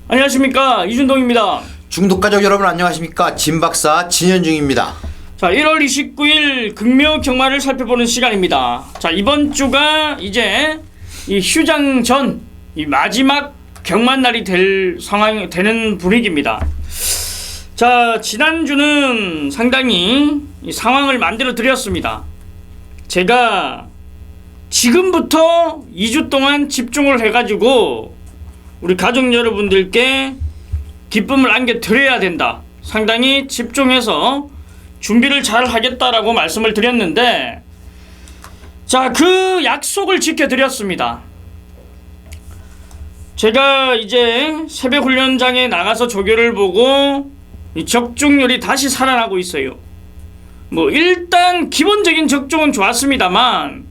안녕하십니까, 이준동입니다. 중독가족 여러분 안녕하십니까, 진박사 진현중입니다. 자, 1월 29일 극묘 경마를 살펴보는 시간입니다. 자, 이번 주가 이제 이 휴장 전 이 마지막 경마날이 될 상황이 되는 분위기입니다. 자, 지난주는 상당히 이 상황을 만들어 드렸습니다. 제가 지금부터 2주 동안 집중을 해가지고 우리 가족 여러분들께 기쁨을 안겨드려야 된다, 상당히 집중해서 준비를 잘 하겠다라고 말씀을 드렸는데, 자, 그 약속을 지켜드렸습니다. 제가 이제 새벽 훈련장에 나가서 조교를 보고 이 적중률이 다시 살아나고 있어요. 뭐 일단 기본적인 적중은 좋았습니다만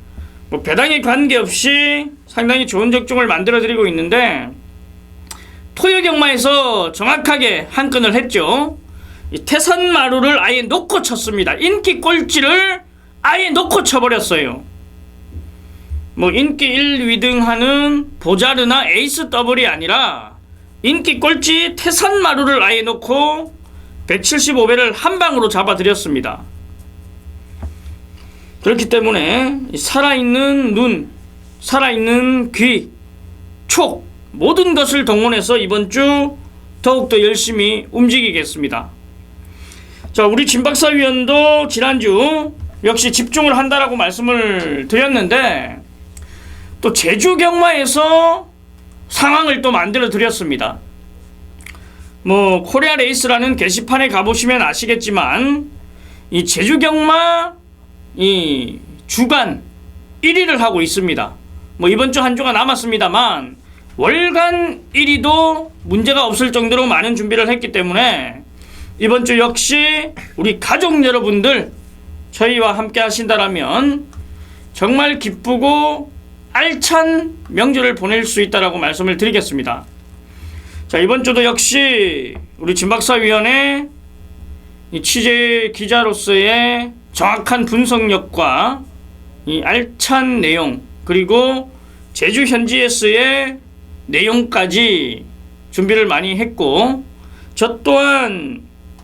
뭐 배당에 관계없이 상당히 좋은 적중을 만들어 드리고 있는데, 토요경마에서 정확하게 한 건을 했죠. 이 태산마루를 아예 놓고 쳤습니다. 인기 꼴찌를 아예 놓고 쳐버렸어요. 뭐 인기 1, 2등 하는 보자르나 에이스 더블이 아니라 인기 꼴찌 태산마루를 아예 놓고 175배를 한 방으로 잡아드렸습니다. 그렇기 때문에 살아있는 눈, 살아있는 귀, 촉, 모든 것을 동원해서 이번 주 더욱더 열심히 움직이겠습니다. 자, 우리 진박사위원도 지난주 역시 집중을 한다라고 말씀을 드렸는데, 또 제주 경마에서 상황을 또 만들어 드렸습니다. 뭐 코리아 레이스라는 게시판에 가보시면 아시겠지만 이 제주 경마 이 주간 1위를 하고 있습니다. 뭐 이번 주 한 주가 남았습니다만 월간 1위도 문제가 없을 정도로 많은 준비를 했기 때문에 이번 주 역시 우리 가족 여러분들 저희와 함께 하신다라면 정말 기쁘고 알찬 명절을 보낼 수 있다라고 말씀을 드리겠습니다. 자, 이번 주도 역시 우리 진박사위원회 이 취재 기자로서의 정확한 분석력과 이 알찬 내용, 그리고 제주 현지에서의 내용까지 준비를 많이 했고, 저 또한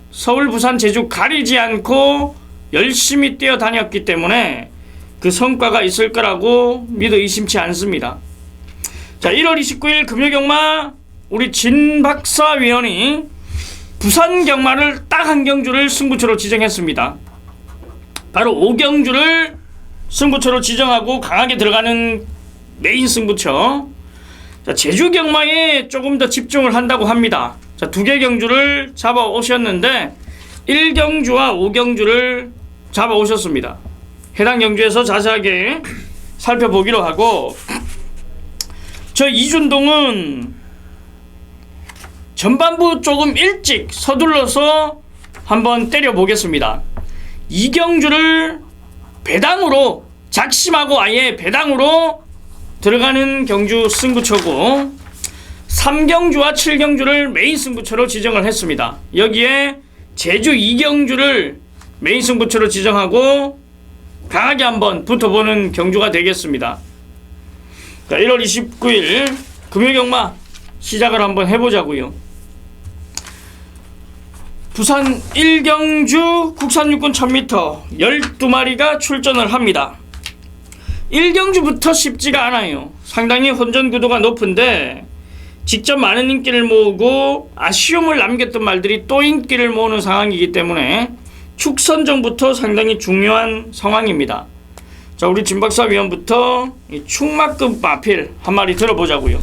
서울, 부산, 제주 가리지 않고 열심히 뛰어다녔기 때문에 그 성과가 있을 거라고 믿어 의심치 않습니다. 자, 1월 29일 금요경마 우리 진박사위원이 부산 경마를 딱 한 경주를 승부처로 지정했습니다. 바로 5경주를 승부처로 지정하고 강하게 들어가는 메인 승부처. 자, 제주 경마에 조금 더 집중을 한다고 합니다. 자, 2개 경주를 잡아 오셨는데 1경주와 5경주를 잡아 오셨습니다. 해당 경주에서 자세하게 살펴보기로 하고, 저 이준동은 전반부 조금 일찍 서둘러서 한번 때려보겠습니다. 2경주를 배당으로, 작심하고 아예 배당으로 들어가는 경주 승부처고, 3경주와 7경주를 메인 승부처로 지정을 했습니다. 여기에 제주 2경주를 메인 승부처로 지정하고 강하게 한번 붙어보는 경주가 되겠습니다. 자, 1월 29일 금요경마 시작을 한번 해보자고요. 부산 1경주 국산육군 1000m 12마리가 출전을 합니다. 1경주부터 쉽지가 않아요. 상당히 혼전 구도가 높은데 직접 많은 인기를 모으고 아쉬움을 남겼던 말들이 또 인기를 모으는 상황이기 때문에 축선전부터 상당히 중요한 상황입니다. 자, 우리 진박사위원부터 이 축마급 마필 한 마리 들어보자고요.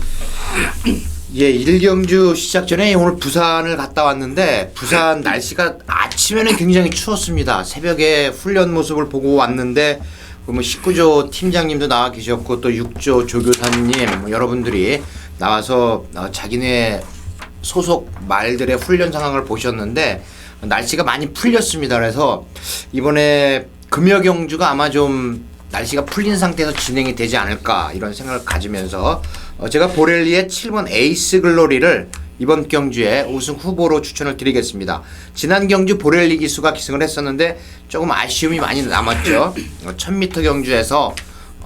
예, 1경주 시작 전에 오늘 부산을 갔다 왔는데, 부산 날씨가 아침에는 굉장히 추웠습니다. 새벽에 훈련 모습을 보고 왔는데, 뭐 19조 팀장님도 나와 계셨고, 또 6조 조교사님, 뭐 여러분들이 나와서 자기네 소속 말들의 훈련 상황을 보셨는데, 날씨가 많이 풀렸습니다. 그래서 이번에 금요경주가 아마 좀 날씨가 풀린 상태에서 진행이 되지 않을까, 이런 생각을 가지면서 제가 보렐리의 7번 에이스 글로리를 이번 경주에 우승 후보로 추천을 드리겠습니다. 지난 경주 보렐리 기수가 기승을 했었는데 조금 아쉬움이 많이 남았죠. 1000m 경주에서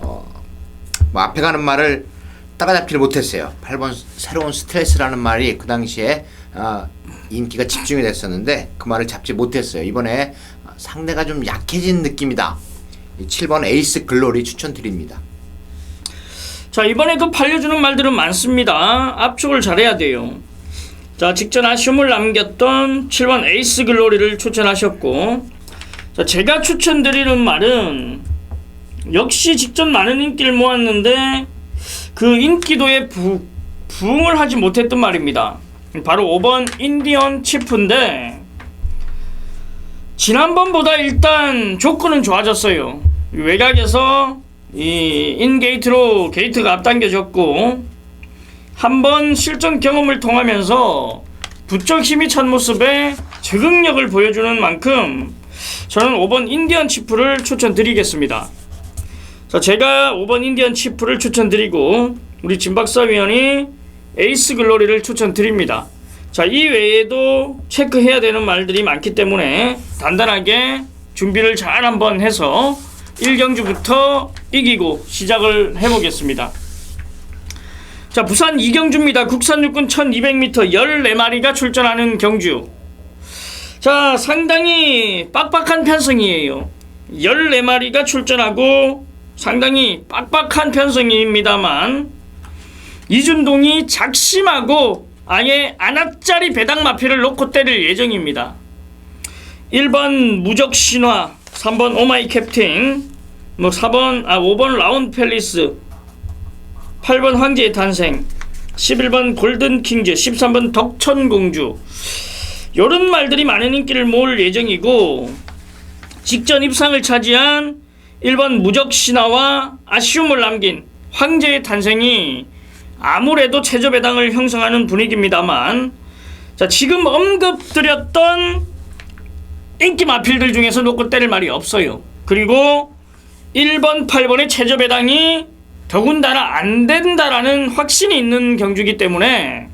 뭐 앞에 가는 말을 따라잡지를 못했어요. 8번 새로운 스트레스라는 말이 그 당시에 인기가 집중이 됐었는데 그 말을 잡지 못했어요. 이번에 상대가 좀 약해진 느낌이다. 7번 에이스 글로리 추천드립니다. 자, 이번에도 팔려주는 말들은 많습니다. 압축을 잘해야 돼요. 자, 직전 아쉬움을 남겼던 7번 에이스 글로리를 추천하셨고, 자, 제가 추천드리는 말은 역시 직전 많은 인기를 모았는데 그 인기도에 부응을 하지 못했던 말입니다. 바로 5번 인디언 치프인데, 지난번보다 일단 조건은 좋아졌어요. 외곽에서 이 인게이트로 게이트가 앞당겨졌고, 한번 실전 경험을 통하면서 부쩍 힘이 찬 모습에 적응력을 보여주는 만큼 저는 5번 인디언 치프를 추천드리겠습니다. 자, 제가 5번 인디언 치프를 추천드리고 우리 진박사위원이 에이스 글로리를 추천드립니다. 자, 이 외에도 체크해야 되는 말들이 많기 때문에 단단하게 준비를 잘 한번 해서 1경주부터 이기고 시작을 해보겠습니다. 자, 부산 이경주입니다. 국산 육군 1200m 14마리가 출전하는 경주. 자, 상당히 빡빡한 편성이에요. 14마리가 출전하고 상당히 빡빡한 편성입니다만 이준동이 작심하고 아예 아나짜리 배당 마피를 놓고 때릴 예정입니다. 1번 무적 신화, 3번 오마이 캡틴, 5번 라운 팰리스, 8번 황제의 탄생, 11번 골든 킹즈, 13번 덕천공주, 요런 말들이 많은 인기를 모을 예정이고, 직전 입상을 차지한 1번 무적 신화와 아쉬움을 남긴 황제의 탄생이 아무래도 최저 배당을 형성하는 분위기입니다만, 자, 지금 언급드렸던 인기 마필들 중에서 놓고 때릴 말이 없어요. 그리고 1번, 8번의 최저 배당이 더군다나 안 된다라는 확신이 있는 경주이기 때문에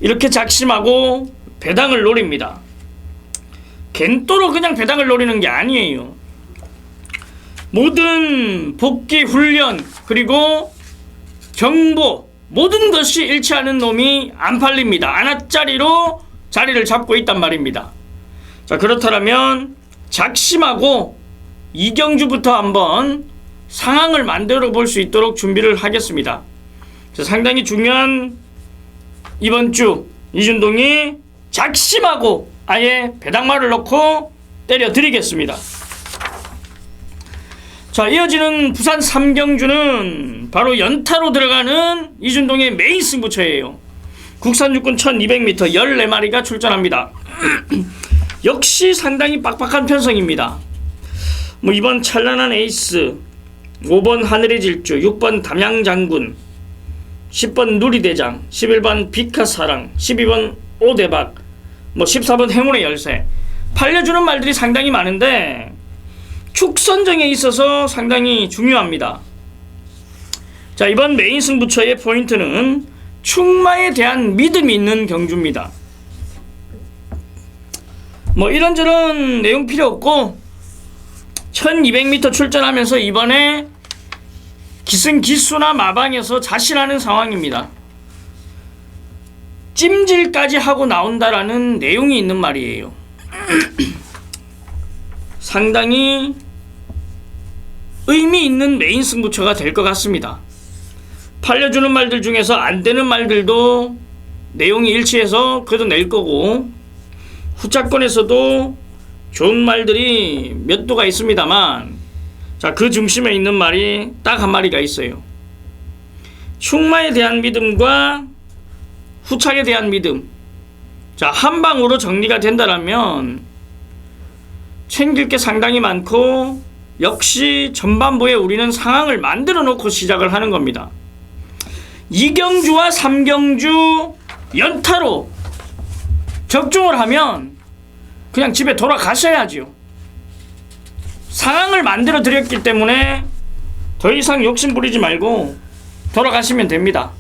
이렇게 작심하고 배당을 노립니다. 겐또로 그냥 배당을 노리는 게 아니에요. 모든 복귀 훈련 그리고 정보 모든 것이 일치하는 놈이 안 팔립니다. 아나짜리로 자리를 잡고 있단 말입니다. 자, 그렇다면 작심하고 이경주부터 한번 상황을 만들어 볼 수 있도록 준비를 하겠습니다. 자, 상당히 중요한 이번 주 이준동이 작심하고 아예 배당말을 넣고 때려 드리겠습니다. 자, 이어지는 부산 3경주는 바로 연타로 들어가는 이준동의 메인 승부처예요. 국산 육군 1200m 14마리가 출전합니다. 역시 상당히 빡빡한 편성입니다. 이번 찬란한 에이스, 5번 하늘의 질주, 6번 담양장군, 10번 누리대장, 11번 비카사랑, 12번 오대박, 14번 행운의 열쇠, 팔려주는 말들이 상당히 많은데 축 선정에 있어서 상당히 중요합니다. 자, 이번 메인 승부처의 포인트는 축마에 대한 믿음이 있는 경주입니다. 이런저런 내용 필요 없고 1200m 출전하면서 이번에 기승기수나 마방에서 자신하는 상황입니다. 찜질까지 하고 나온다라는 내용이 있는 말이에요. 상당히 의미 있는 메인 승부처가 될 것 같습니다. 팔려주는 말들 중에서 안 되는 말들도 내용이 일치해서 그래도 낼 거고, 후차권에서도 좋은 말들이 몇 도가 있습니다만, 자, 그 중심에 있는 말이 딱 한 마리가 있어요. 축마에 대한 믿음과 후착에 대한 믿음. 자, 한 방으로 정리가 된다라면 챙길 게 상당히 많고, 역시 전반부에 우리는 상황을 만들어 놓고 시작을 하는 겁니다. 2경주와 3경주 연타로 적중을 하면 그냥 집에 돌아가셔야지요. 상황을 만들어 드렸기 때문에 더 이상 욕심 부리지 말고 돌아가시면 됩니다.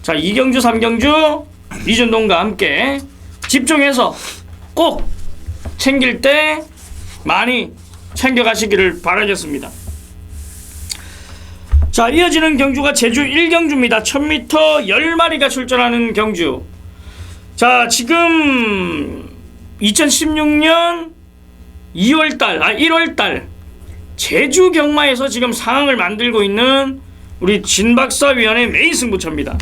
자, 2경주 3경주 이준동과 함께 집중해서 꼭 챙길 때 많이 챙겨가시기를 바라겠습니다. 자, 이어지는 경주가 제주 1경주입니다. 1000m 10마리가 출전하는 경주. 자, 지금 2016년 1월달 제주 경마에서 지금 상황을 만들고 있는 우리 진박사 위원의 메인 승부처입니다.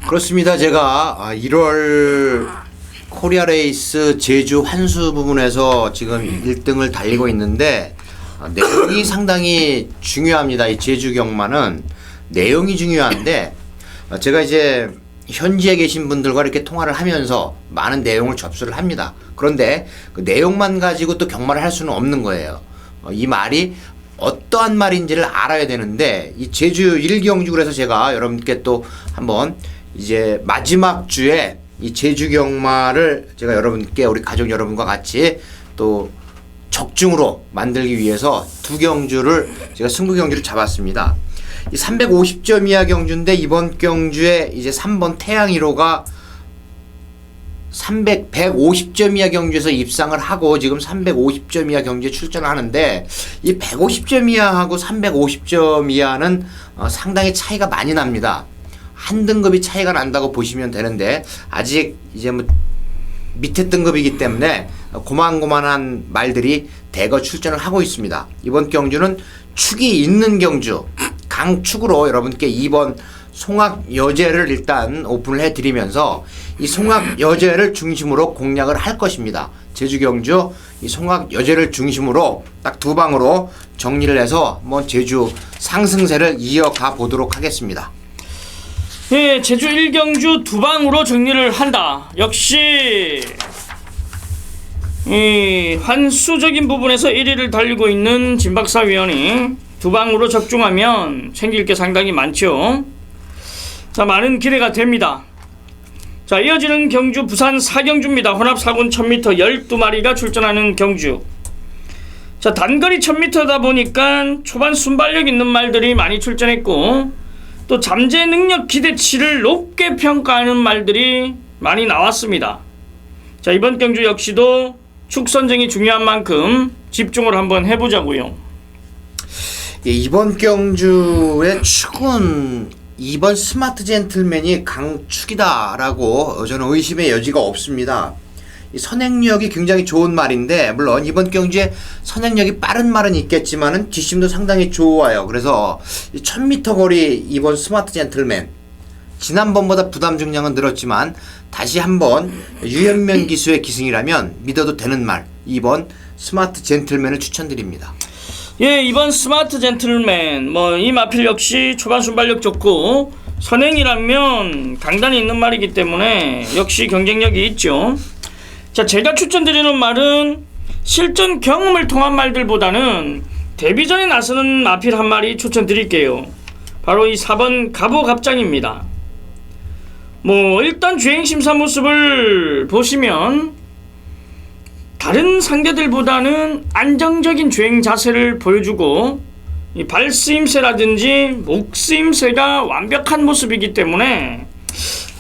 그렇습니다. 제가 1월 코리아 레이스 제주 환수 부분에서 지금 1등을 달리고 있는데 내용이 상당히 중요합니다. 이 제주 경마는 내용이 중요한데 제가 이제 현지에 계신 분들과 이렇게 통화를 하면서 많은 내용을 접수를 합니다. 그런데 그 내용만 가지고 또 경마를 할 수는 없는 거예요. 이 말이 어떠한 말인지를 알아야 되는데 이 제주 1경주 그래서 제가 여러분께 또 한번 이제 마지막 주에 이 제주 경마를 제가 여러분께 우리 가족 여러분과 같이 또 적중으로 만들기 위해서 두 경주를 제가 승부 경주를 잡았습니다. 이 350점 이하 경주인데 이번 경주에 이제 3번 태양 1호가 150점 이하 경주에서 입상을 하고 지금 350점 이하 경주에 출전을 하는데 이 150점 이하하고 350점 이하는 상당히 차이가 많이 납니다. 한 등급이 차이가 난다고 보시면 되는데 아직 이제 뭐 밑에 등급이기 때문에 고만고만한 말들이 대거 출전을 하고 있습니다. 이번 경주는 축이 있는 경주 강축으로 여러분께 2번 송악여제를 일단 오픈을 해드리면서 이 송악여제를 중심으로 공략을 할 것입니다. 제주 경주 이 송악여제를 중심으로 딱 두 방으로 정리를 해서 뭐 제주 상승세를 이어가 보도록 하겠습니다. 예, 제주 1경주 두 방으로 정리를 한다. 역시 이 환수적인 부분에서 1위를 달리고 있는 진박사 위원이 두 방으로 적중하면 챙길 게 상당히 많죠. 자, 많은 기대가 됩니다. 자, 이어지는 경주 부산 4경주입니다. 혼합 4군 1000m 12마리가 출전하는 경주. 자, 단거리 1000m다 보니까 초반 순발력 있는 말들이 많이 출전했고 또 잠재 능력 기대치를 높게 평가하는 말들이 많이 나왔습니다. 자, 이번 경주 역시도 축 선정이 중요한 만큼 집중을 한번 해보자고요. 예, 이번 경주의 축은 2번 스마트 젠틀맨이 강축이다라고 저는 의심의 여지가 없습니다. 이 선행력이 굉장히 좋은 말인데 물론 이번 경주에 선행력이 빠른 말은 있겠지만은 뒷심도 상당히 좋아요. 그래서 이 1000m 거리 2번 스마트 젠틀맨 지난번보다 부담 중량은 늘었지만 다시 한번 유현명 기수의 기승이라면 믿어도 되는 말 2번 스마트 젠틀맨을 추천드립니다. 예, 이번 스마트 젠틀맨 이 마필 역시 초반 순발력 좋고 선행이라면 강단이 있는 말이기 때문에 역시 경쟁력이 있죠. 자, 제가 추천드리는 말은 실전 경험을 통한 말들보다는 데뷔전에 나서는 마필 한 마리 추천드릴게요. 바로 이 4번 가보갑장입니다. 일단 주행심사 모습을 보시면 다른 상대들보다는 안정적인 주행 자세를 보여주고 이 발쓰임새라든지 목쓰임새가 완벽한 모습이기 때문에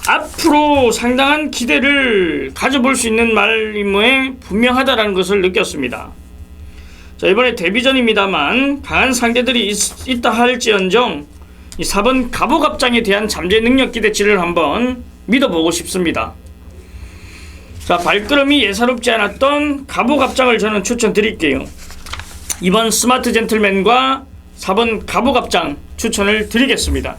앞으로 상당한 기대를 가져볼 수 있는 말임에 분명하다라는 것을 느꼈습니다. 자, 이번에 데뷔전입니다만 강한 상대들이 있다 할지언정 이 4번 가보갑장에 대한 잠재 능력 기대치를 한번 믿어보고 싶습니다. 자, 발걸음이 예사롭지 않았던 가보갑장을 저는 추천드릴게요. 2번 스마트 젠틀맨과 4번 가보갑장 추천을 드리겠습니다.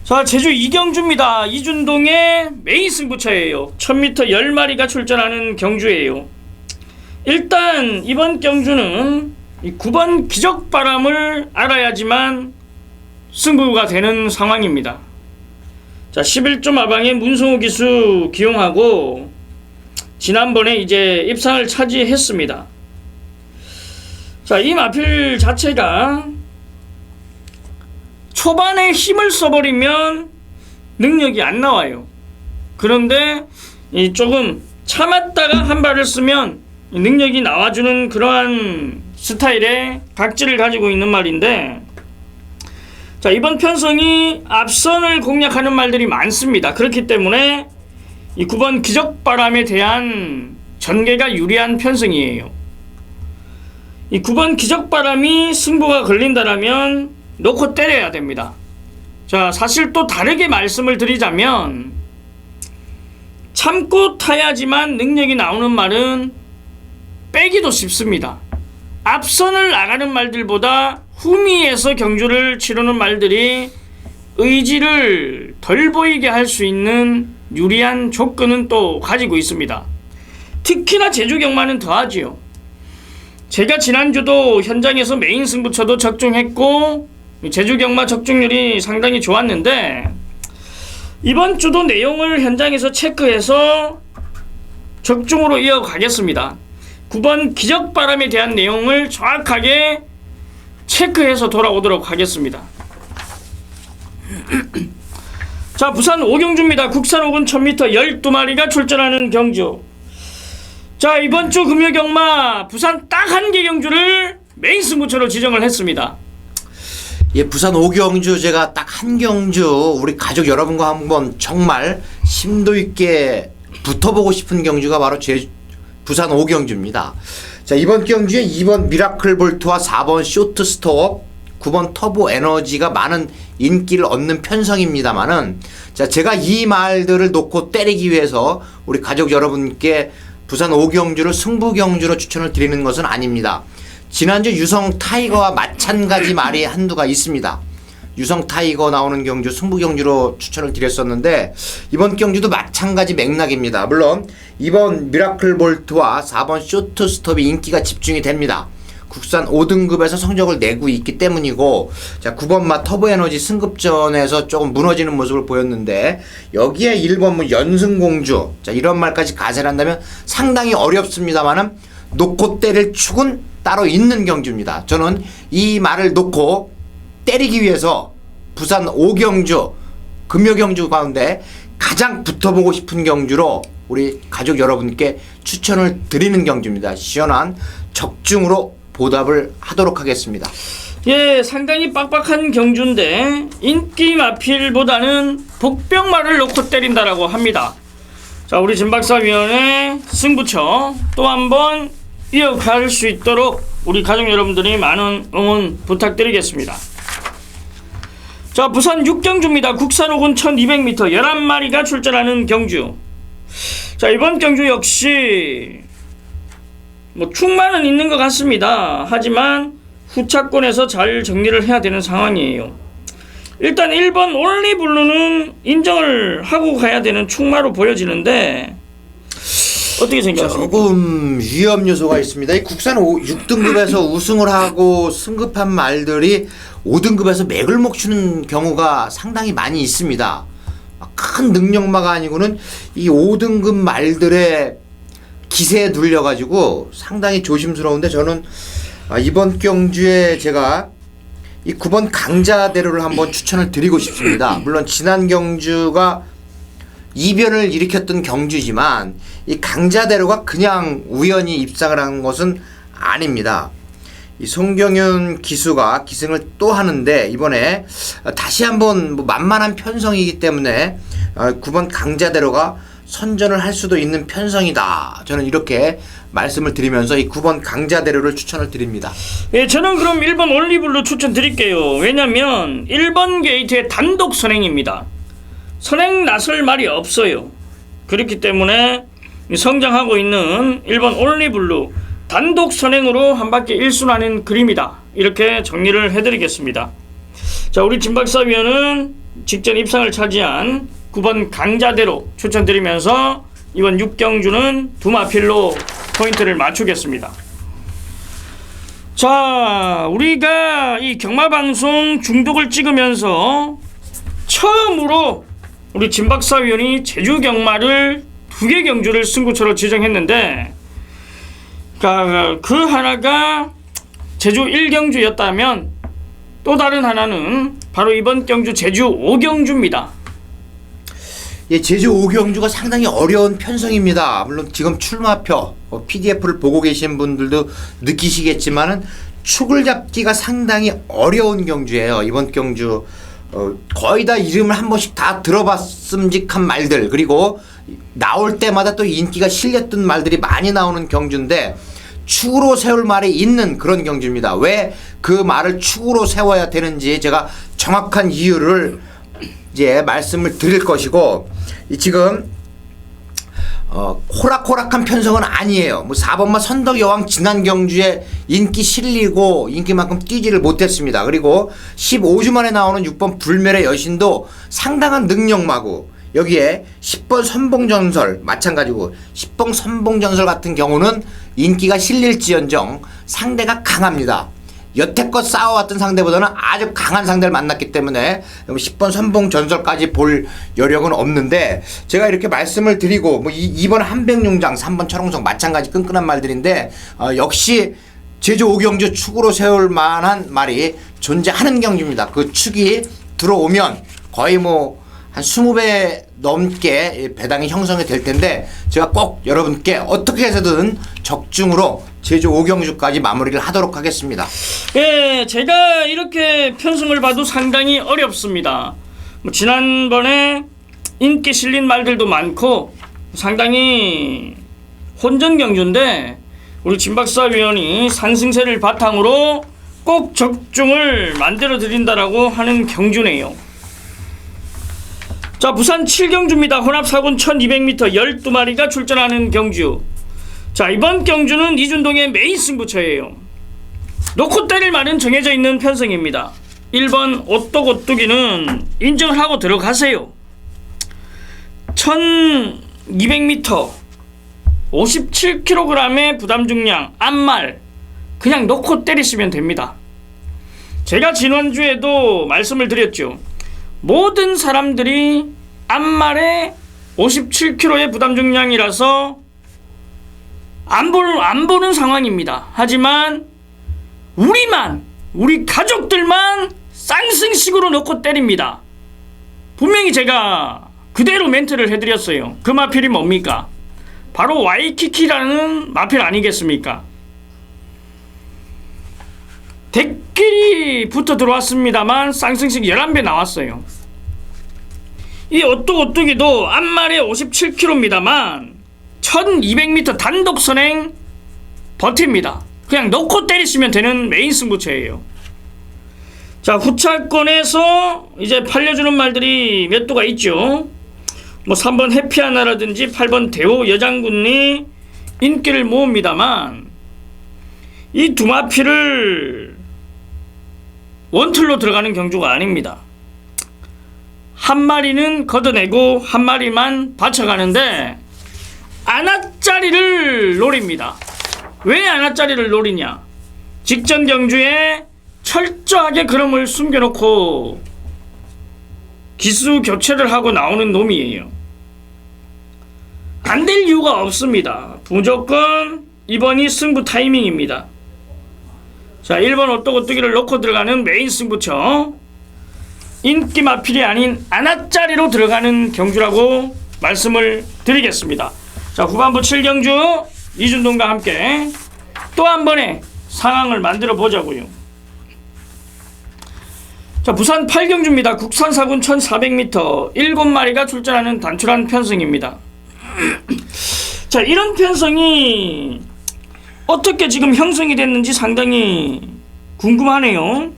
자, 제주 2경주입니다. 이준동의 메인 승부처예요. 1000m 10마리가 출전하는 경주예요. 일단 이번 경주는 이 9번 기적바람을 알아야지만 승부가 되는 상황입니다. 자, 11조 마방에 문성우 기수 기용하고 지난번에 이제 입상을 차지했습니다. 자, 이 마필 자체가 초반에 힘을 써버리면 능력이 안 나와요. 그런데 조금 참았다가 한 발을 쓰면 능력이 나와주는 그러한 스타일의 각질을 가지고 있는 말인데, 자, 이번 편성이 앞선을 공략하는 말들이 많습니다. 그렇기 때문에 이 9번 기적바람에 대한 전개가 유리한 편성이에요. 이 9번 기적바람이 승부가 걸린다라면 놓고 때려야 됩니다. 자, 사실 또 다르게 말씀을 드리자면 참고 타야지만 능력이 나오는 말은 빼기도 쉽습니다. 앞선을 나가는 말들보다 후미에서 경주를 치르는 말들이 의지를 덜 보이게 할 수 있는 유리한 조건은 또 가지고 있습니다. 특히나 제주 경마는 더하지요. 제가 지난주도 현장에서 메인 승부처도 적중했고 제주 경마 적중률이 상당히 좋았는데 이번 주도 내용을 현장에서 체크해서 적중으로 이어가겠습니다. 9번 기적바람에 대한 내용을 정확하게 체크해서 돌아오도록 하겠습니다. 자, 부산 오경주입니다. 국산 5군 1000m 12마리가 출전하는 경주. 자, 이번 주 금요 경마 부산 딱 한 개 경주를 메인 승부처로 지정을 했습니다. 예, 부산 오경주 제가 딱 한 경주 우리 가족 여러분과 한번 정말 심도 있게 붙어보고 싶은 경주가 바로 부산 오경주입니다. 자, 이번 경주에 2번 미라클 볼트와 4번 쇼트 스톱, 9번 터보 에너지가 많은 인기를 얻는 편성입니다만은 자, 제가 이 말들을 놓고 때리기 위해서 우리 가족 여러분께 부산 오경주를 승부 경주로 추천을 드리는 것은 아닙니다. 지난주 유성 타이거와 마찬가지 말이 한두가 있습니다. 유성 타이거 나오는 경주 승부 경주로 추천을 드렸었는데 이번 경주도 마찬가지 맥락입니다. 물론 2번 미라클 볼트와 4번 쇼트 스톱이 인기가 집중이 됩니다. 국산 5등급에서 성적을 내고 있기 때문이고, 자, 9번 마 터보 에너지 승급전에서 조금 무너지는 모습을 보였는데 여기에 1번 뭐 연승공주, 자, 이런 말까지 가세를 한다면 상당히 어렵습니다만은 놓고 때릴 축은 따로 있는 경주입니다. 저는 이 말을 놓고 때리기 위해서 부산 오경주 금요 경주 가운데 가장 붙어보고 싶은 경주로 우리 가족 여러분께 추천을 드리는 경주입니다. 시원한 적중으로 보답을 하도록 하겠습니다. 예, 상당히 빡빡한 경주인데 인기 마필보다는 복병말을 놓고 때린다라고 합니다. 자, 우리 진박사위원회 승부처 또 한번 이어갈 수 있도록 우리 가족 여러분들이 많은 응원 부탁드리겠습니다. 자, 부산 6경주입니다. 국산 5군 1200m 11마리가 출전하는 경주. 자, 이번 경주 역시 뭐 충만은 있는 것 같습니다. 하지만 후차권에서 잘 정리를 해야 되는 상황이에요. 일단 1번 올리블루는 인정을 하고 가야 되는 충마로 보여지는데 어떻게 생각하십니까? 조금 위험 요소가 있습니다. 이 국산 6등급에서 우승을 하고 승급한 말들이 5등급에서 맥을 못 추는 경우가 상당히 많이 있습니다. 큰 능력마가 아니고는 이 5등급 말들의 기세에 눌려가지고 상당히 조심스러운데 저는 이번 경주에 제가 이 9번 강자대로를 한번 추천을 드리고 싶습니다. 물론 지난 경주가 이변을 일으켰던 경주지만 이 강자대로가 그냥 우연히 입상을 한 것은 아닙니다. 이 송경윤 기수가 기승을 또 하는데 이번에 다시 한번 뭐 만만한 편성이기 때문에 9번 강자대로가 선전을 할 수도 있는 편성이다. 저는 이렇게 말씀을 드리면서 이 9번 강자대로를 추천을 드립니다. 예, 저는 그럼 1번 올리블루 추천드릴게요. 왜냐면 1번 게이트의 단독 선행입니다. 선행 나설 말이 없어요. 그렇기 때문에 성장하고 있는 1번 올리블루 단독 선행으로 한 바퀴 1순하는 그림이다. 이렇게 정리를 해드리겠습니다. 자, 우리 진박사위원은 직전 입상을 차지한 9번 강자대로 추천드리면서 이번 6경주는 두마필로 포인트를 맞추겠습니다. 자, 우리가 이 경마방송 중독을 찍으면서 처음으로 우리 진박사위원이 제주 경마를 2개 경주를 승부처로 지정했는데 그 하나가 제주 1경주였다면 또 다른 하나는 바로 이번 경주 제주 5경주입니다. 예, 제주 5경주가 상당히 어려운 편성입니다. 물론 지금 출마표 PDF를 보고 계신 분들도 느끼시겠지만은 축을 잡기가 상당히 어려운 경주예요. 이번 경주 거의 다 이름을 한 번씩 다 들어봤음직한 말들, 그리고 나올 때마다 또 인기가 실렸던 말들이 많이 나오는 경주인데 축으로 세울 말이 있는 그런 경주입니다. 왜 그 말을 축으로 세워야 되는지 제가 정확한 이유를 이제 말씀을 드릴 것이고, 지금 호락호락한 편성은 아니에요. 뭐 4번마 선덕여왕 지난 경주에 인기 실리고 인기만큼 뛰지를 못했습니다. 그리고 15주 만에 나오는 6번 불멸의 여신도 상당한 능력마구, 여기에 10번 선봉전설 마찬가지고 10번 선봉전설 같은 경우는 인기가 실릴지언정 상대가 강합니다. 여태껏 싸워왔던 상대보다는 아주 강한 상대를 만났기 때문에 10번 선봉전설까지 볼 여력은 없는데, 제가 이렇게 말씀을 드리고 뭐 2번 한백룡장 3번 철옹성 마찬가지 끈끈한 말들인데, 역시 제주 5경주 축으로 세울 만한 말이 존재하는 경주입니다. 그 축이 들어오면 거의 뭐 한 20배 넘게 배당이 형성이 될 텐데, 제가 꼭 여러분께 어떻게 해서든 적중으로 제주 5경주까지 마무리를 하도록 하겠습니다. 예, 제가 이렇게 편성을 봐도 상당히 어렵습니다. 뭐 지난번에 인기 실린 말들도 많고 상당히 혼전 경주인데, 우리 진박사 위원이 상승세를 바탕으로 꼭 적중을 만들어 드린다라고 하는 경주네요. 자, 부산 7경주입니다. 혼합 4군 1200m 12마리가 출전하는 경주. 자, 이번 경주는 이준동의 메인 승부처예요. 놓고 때릴 말은 정해져 있는 편성입니다. 1번 오똑오뚜기는 인정을 하고 들어가세요. 1200m 57kg의 부담 중량 앞말 그냥 놓고 때리시면 됩니다. 제가 지난주에도 말씀을 드렸죠. 모든 사람들이 앞말에 57kg의 부담 중량이라서 안 보는 상황입니다. 하지만 우리 가족들만 쌍승식으로 놓고 때립니다. 분명히 제가 그대로 멘트를 해드렸어요. 그 마필이 뭡니까? 바로 와이키키라는 마필 아니겠습니까? 댓글이 붙어 들어왔습니다만 쌍승식 11배 나왔어요. 이 오뚜기도 앞말에 57kg입니다만 1200m 단독 선행 버팁니다. 그냥 놓고 때리시면 되는 메인 승부처예요. 자, 후차권에서 이제 팔려주는 말들이 몇 도가 있죠. 뭐 3번 해피하나라든지 8번 대호 여장군이 인기를 모읍니다만, 이 두 마필을 원툴로 들어가는 경주가 아닙니다. 한 마리는 걷어내고 한 마리만 받쳐가는데 아나짜리를 노립니다. 왜 아나짜리를 노리냐? 직전 경주에 철저하게 그럼을 숨겨놓고 기수 교체를 하고 나오는 놈이에요. 안 될 이유가 없습니다. 무조건 이번이 승부 타이밍입니다. 자, 1번 오똑오뚜기를 놓고 들어가는 메인 승부처, 인기 마필이 아닌 아나짜리로 들어가는 경주라고 말씀을 드리겠습니다. 자, 후반부 7경주 이준동과 함께 또 한 번의 상황을 만들어 보자고요. 자, 부산 8경주입니다. 국산 4군 1400m 7마리가 출전하는 단출한 편성입니다. 자, 이런 편성이 어떻게 지금 형성이 됐는지 상당히 궁금하네요.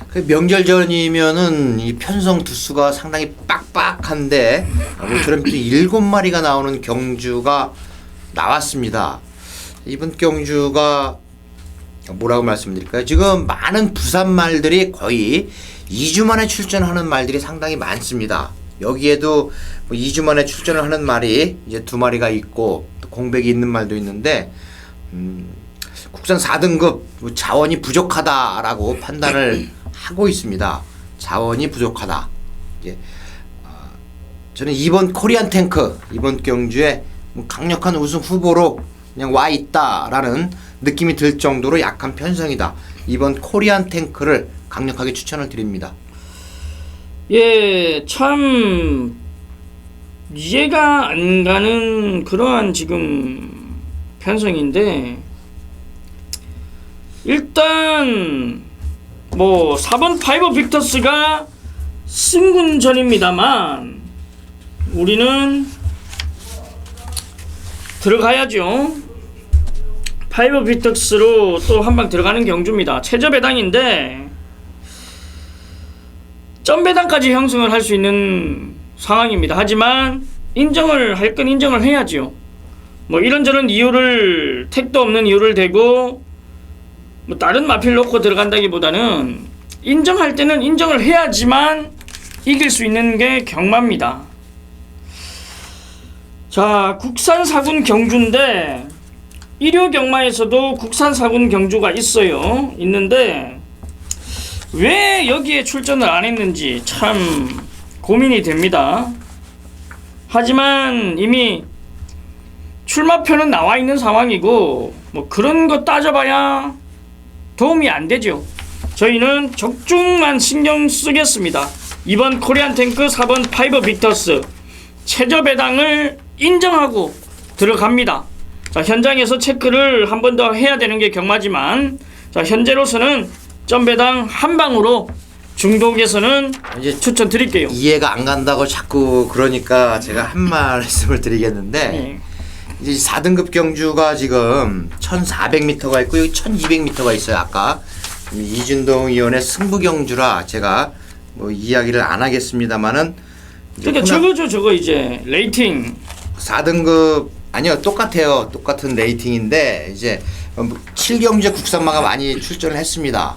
그 명절 전이면은 이 편성 두수가 상당히 빡빡한데, 모처럼 7마리가 나오는 경주가 나왔습니다. 이번 경주가 뭐라고 말씀드릴까요? 지금 많은 부산 말들이 거의 2주 만에 출전하는 말들이 상당히 많습니다. 여기에도 뭐 2주 만에 출전을 하는 말이 이제 2마리가 있고, 또 공백이 있는 말도 있는데, 국산 4등급 자원이 부족하다라고 판단을 하고 있습니다. 자원이 부족하다. 저는 이번 코리안 탱크 이번 경주에 강력한 우승 후보로 그냥 와 있다라는 느낌이 들 정도로 약한 편성이다. 이번 코리안 탱크를 강력하게 추천을 드립니다. 예, 참 이해가 안 가는 그러한 지금 편성인데, 일단 뭐 4번 파이버 빅터스가 승군전입니다만 우리는 들어가야죠. 파이브 비턱스로 또 한 방 들어가는 경주입니다. 최저 배당인데 점 배당까지 형성을 할 수 있는 상황입니다. 하지만 인정을 할 건 인정을 해야죠. 뭐 이런저런 이유를, 택도 없는 이유를 대고 뭐 다른 마필 놓고 들어간다기보다는 인정할 때는 인정을 해야지만 이길 수 있는 게 경마입니다. 자, 국산 사군 경주인데 일요 경마에서도 국산 사군 경주가 있는데 왜 여기에 출전을 안 했는지 참 고민이 됩니다. 하지만 이미 출마표는 나와 있는 상황이고 뭐 그런 거 따져봐야 도움이 안 되죠. 저희는 적중만 신경 쓰겠습니다. 2번 코리안 탱크, 4번 파이브 빅터스 최저 배당을 인정하고 들어갑니다. 자, 현장에서 체크를 한 번 더 해야 되는 게 경마지만, 자, 현재로서는 점 배당 한 방으로 중독에서는 이제 추천드릴게요. 이해가 안 간다고 자꾸 그러니까 제가 한 말씀을 드리겠는데, 네. 이제 4등급 경주가 지금 1400m가 있고 여기 1200m가 있어요. 아까 이준동 의원의 승부 경주라 제가 뭐 이야기를 안 하겠습니다만은, 그러니까 저거 이제 레이팅 4등급 아니요, 똑같아요. 똑같은 레이팅인데 이제 7경주에 국산마가 많이 출전을 했습니다.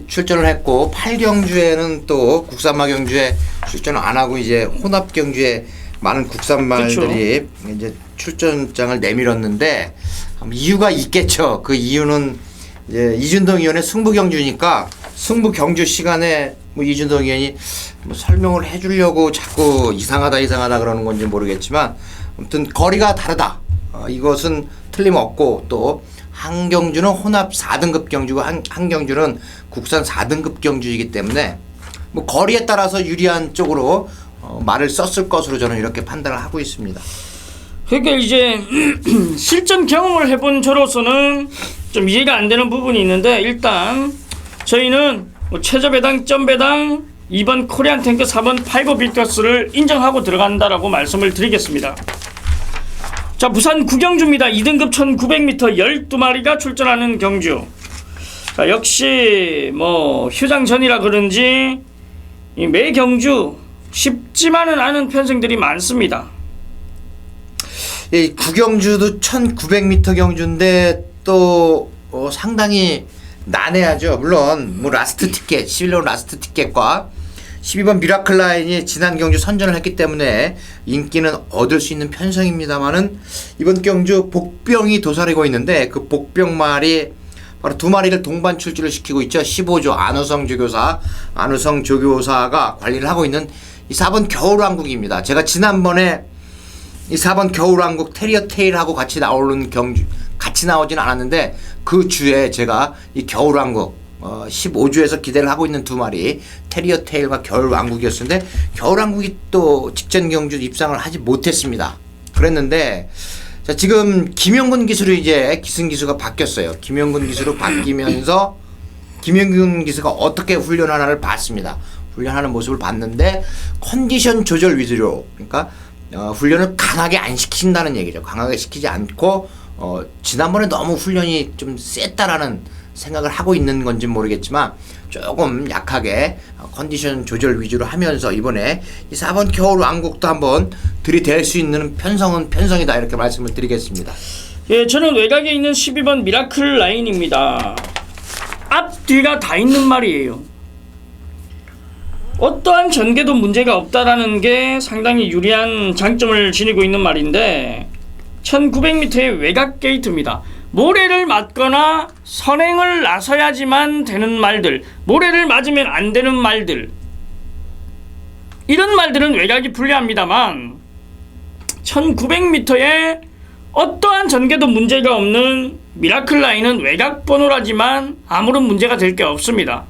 출전을 했고 8경주에는 또 국산마 경주에 출전을 안 하고 이제 혼합 경주에 많은 국산마들이 그렇죠. 이제 출전장을 내밀었는데 이유가 있겠죠. 그 이유는 이제 이준동 의원의 승부 경주니까 승부 경주 시간에 뭐 이준동 의원이 뭐 설명을 해주려고 자꾸 이상하다 그러는 건지 모르겠지만 아무튼 거리가 다르다. 이것은 틀림없고 또 한 경주는 혼합 4등급 경주고 한 경주는 국산 4등급 경주이기 때문에 뭐 거리에 따라서 유리한 쪽으로 말을 썼을 것으로 저는 이렇게 판단을 하고 있습니다. 그러니까 이제 실전 경험을 해본 저로서는 좀 이해가 안 되는 부분이 있는데, 일단 저희는 뭐 최저 배당, 점 배당 2번 코리안 탱크, 4번 파이브 빅터스를 인정하고 들어간다라고 말씀을 드리겠습니다. 자, 부산 구경주입니다. 2등급 1900m 12마리가 출전하는 경주. 자, 역시 뭐 휴장전이라 그런지 이 매 경주 쉽지만은 않은 편성들이 많습니다. 이 구경주도 1900m 경주인데 또 상당히 난해하죠. 물론 뭐 라스트 티켓, 11번 라스트 티켓과 12번 미라클 라인이 지난 경주 선전을 했기 때문에 인기는 얻을 수 있는 편성입니다만은 이번 경주 복병이 도사리고 있는데 그 복병말이 바로 두 마리를 동반 출주를 시키고 있죠. 15조 안우성 조교사가 관리를 하고 있는 이 4번 겨울왕국입니다. 제가 지난번에 이 4번 겨울왕국 테리어 테일하고 같이 나오는 경주 같이 나오진 않았는데 그 주에 제가 이 겨울왕국 15주에서 기대를 하고 있는 두 마리 테리어 테일과 겨울왕국이었는데 겨울왕국이 또 직전 경주 입상을 하지 못했습니다. 그랬는데 자, 지금 김영근 기수로 이제 기승 기수가 바뀌었어요. 김영근 기수로 바뀌면서 김영근 기수가 어떻게 훈련하나를 봤습니다. 훈련하는 모습을 봤는데 컨디션 조절 위주로, 그러니까 훈련을 강하게 안 시킨다는 얘기죠. 강하게 시키지 않고 지난번에 너무 훈련이 좀 셌다라는 생각을 하고 있는 건지 모르겠지만 조금 약하게 컨디션 조절 위주로 하면서 이번에 이 4번 겨울 왕국도 한번 들이댈 수 있는 편성은 편성이다, 이렇게 말씀을 드리겠습니다. 예, 저는 외곽에 있는 12번 미라클 라인입니다. 앞뒤가 다 있는 말이에요. 어떠한 전개도 문제가 없다라는 게 상당히 유리한 장점을 지니고 있는 말인데 1900m의 외곽 게이트입니다. 모래를 맞거나 선행을 나서야지만 되는 말들, 모래를 맞으면 안 되는 말들, 이런 말들은 외곽이 불리합니다만 1900m에 어떠한 전개도 문제가 없는 미라클 라인은 외곽 번호라지만 아무런 문제가 될 게 없습니다.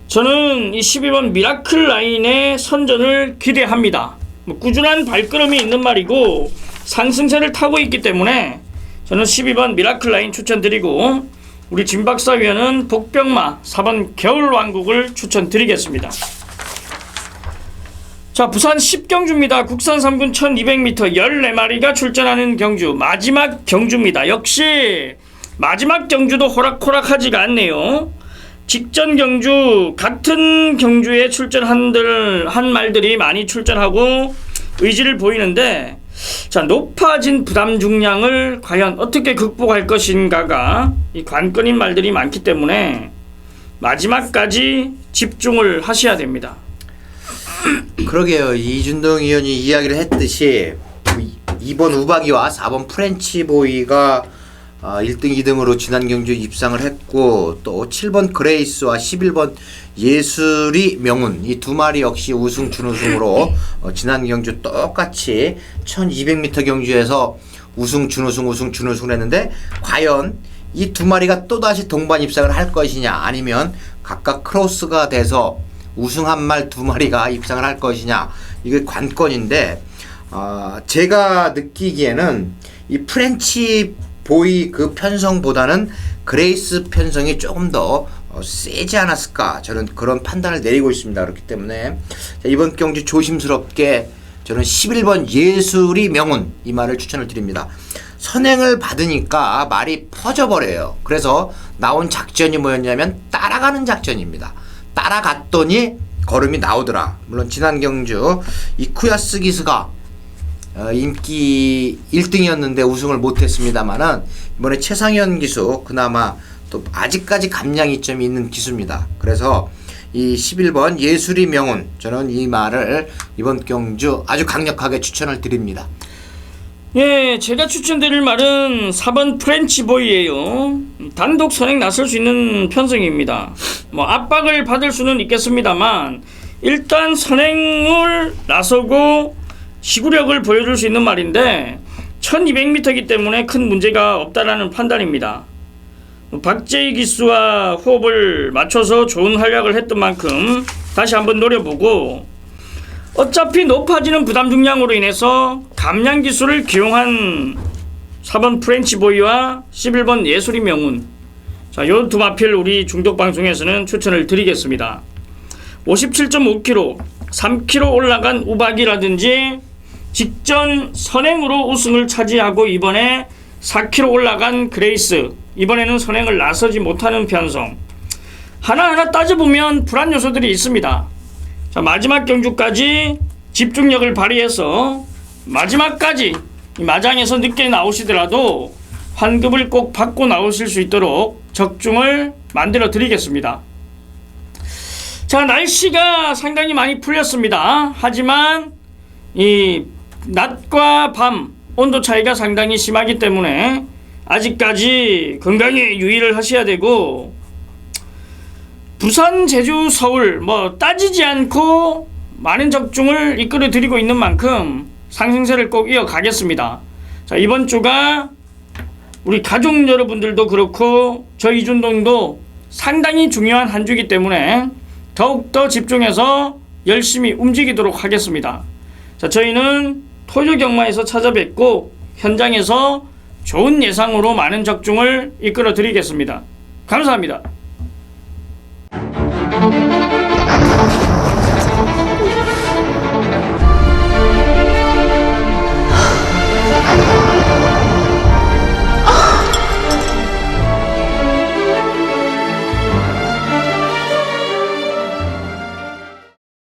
저는 이 12번 미라클 라인의 선전을 기대합니다. 꾸준한 발걸음이 있는 말이고 상승세를 타고 있기 때문에 저는 12번 미라클 라인 추천드리고 우리 진박사위원은 복병마 4번 겨울왕국을 추천드리겠습니다. 자, 부산 10경주입니다. 국산 3군 1200m 14마리가 출전하는 경주. 마지막 경주입니다. 역시 마지막 경주도 호락호락하지가 않네요. 직전 경주, 같은 경주에 한 말들이 많이 출전하고 의지를 보이는데, 자, 높아진 부담 중량을 과연 어떻게 극복할 것인가가 이 관건인 말들이 많기 때문에 마지막까지 집중을 하셔야 됩니다. 그러게요. 이준동 의원이 이야기를 했듯이 2번 우박이와 4번 프렌치보이가 1등, 2등으로 지난 경주에 입상을 했고, 또 7번 그레이스와 11번 예술이 명운, 이 두 마리 역시 우승 준우승으로 지난 경주 똑같이 1200m 경주에서 우승 준우승을 했는데, 과연 이 두 마리가 또다시 동반 입상을 할 것이냐, 아니면 각각 크로스가 돼서 우승 한 말 두 마리가 입상을 할 것이냐, 이게 관건인데, 제가 느끼기에는 이 프렌치 보이 그 편성보다는 그레이스 편성이 조금 더 세지 않았을까, 저는 그런 판단을 내리고 있습니다. 그렇기 때문에 이번 경주 조심스럽게 저는 11번 예술이 명운, 이 말을 추천을 드립니다. 선행을 받으니까 말이 퍼져버려요. 그래서 나온 작전이 뭐였냐면 따라가는 작전입니다. 따라갔더니 걸음이 나오더라. 물론 지난 경주 이 쿠야스 기스가 인기 1등이었는데 우승을 못했습니다만은, 이번에 최상현 기수 그나마 또 아직까지 감량 이점이 있는 기수입니다. 그래서 이 11번 예술이 명운, 저는 이 말을 이번 경주 아주 강력하게 추천을 드립니다. 예, 제가 추천드릴 말은 4번 프렌치보이예요. 단독 선행 나설 수 있는 편성입니다. 뭐 압박을 받을 수는 있겠습니다만, 일단 선행을 나서고 시구력을 보여줄 수 있는 말인데 1200m이기 때문에 큰 문제가 없다라는 판단입니다. 박재희 기수와 호흡을 맞춰서 좋은 활약을 했던 만큼 다시 한번 노려보고, 어차피 높아지는 부담 중량으로 인해서 감량 기수를 기용한 4번 프렌치보이와 11번 예술이 명운, 자, 요 두 마필 우리 중독방송에서는 추천을 드리겠습니다. 57.5kg, 3kg 올라간 우박이라든지 직전 선행으로 우승을 차지하고 이번에 4kg 올라간 그레이스, 이번에는 선행을 나서지 못하는 편성, 하나하나 따져보면 불안 요소들이 있습니다. 자, 마지막 경주까지 집중력을 발휘해서 마지막까지 이 마장에서 늦게 나오시더라도 환급을 꼭 받고 나오실 수 있도록 적중을 만들어 드리겠습니다. 자, 날씨가 상당히 많이 풀렸습니다. 하지만 이 낮과 밤 온도 차이가 상당히 심하기 때문에 아직까지 건강에 유의를 하셔야 되고, 부산, 제주, 서울 뭐 따지지 않고 많은 적중을 이끌어 드리고 있는 만큼 상승세를 꼭 이어가겠습니다. 자, 이번 주가 우리 가족 여러분들도 그렇고 저 이준동도 상당히 중요한 한 주이기 때문에 더욱더 집중해서 열심히 움직이도록 하겠습니다. 자, 저희는 토요 경마에서 찾아뵙고 현장에서 좋은 예상으로 많은 적중을 이끌어 드리겠습니다. 감사합니다.